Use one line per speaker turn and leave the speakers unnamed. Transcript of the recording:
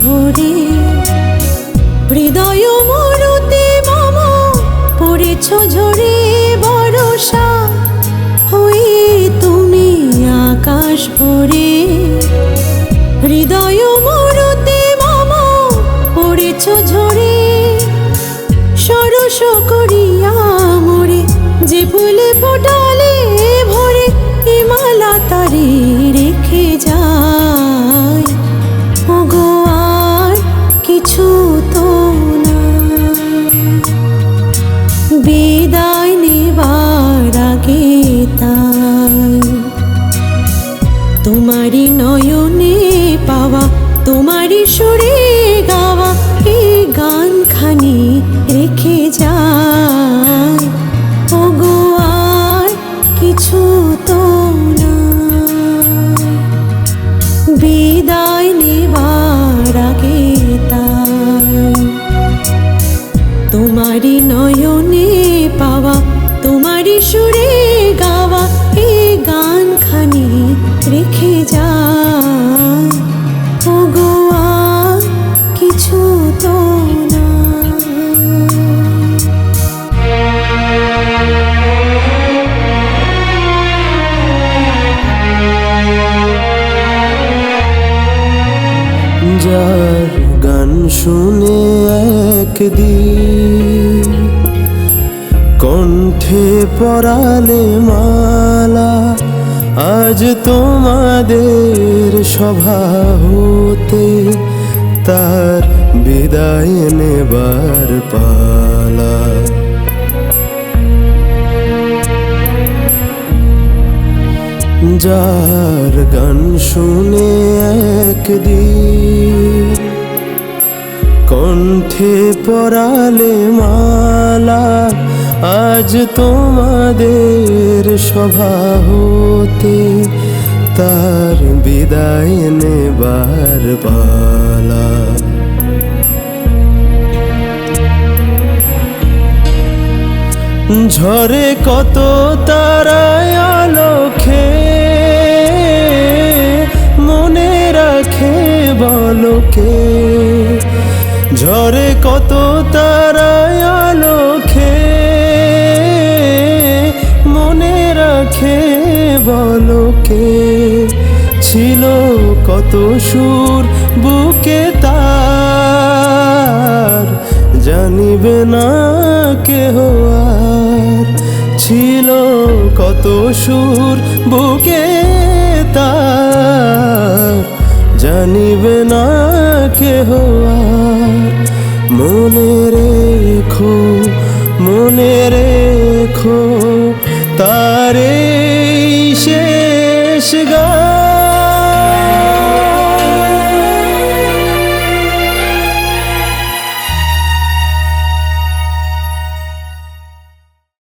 ভরে। হৃদয় মরুতে মম পড়েছ ঝরে বরষা হয়ে তুমি আকাশ ভরে। হৃদয় মরুতে মম পড়েছ ঝরে সরস করিয়া মোরে যে ফুলে ফোটালে ভরে হিমালা তারে রেখে যায়। ওগো আর কিছু তো না, বিদায় নেবার আগে তাই তোমারি নয়নে পাওয়া তোমারি সুরে গাওয়া এই গানখানি রেখে যায়। ওগো আর কিছু তো না, বিদায় নেবার আগে তাই তোমারি নয়নে পাওয়া তোমারি সুরে গাওয়া এই গানখানি রেখে যায়। ওগো আর কিছু তো না।
যার গান শুনে একদিন কণ্ঠে পরালে মালা, আজ তোমাদের সভা হতে তার বিদায় নেবার পালা। যার গান শুনে একদিন কণ্ঠে পরালে মালা, আজ তোমাদের সভা হতে তার বিদায় নেবার পালা। ঝরে কত তারায় আলোকে মনে রাখে বলকে। ঝরে কত তারায় আলোকে মনে রাখে বলকে। ছিল কত সুর বুকে তার জানিবে না কেহ আর। ছিল কত সুর বুকে তার জানিবে না কেহ আর। মনে রেখো মনে রেখো তার এই শেষ গান।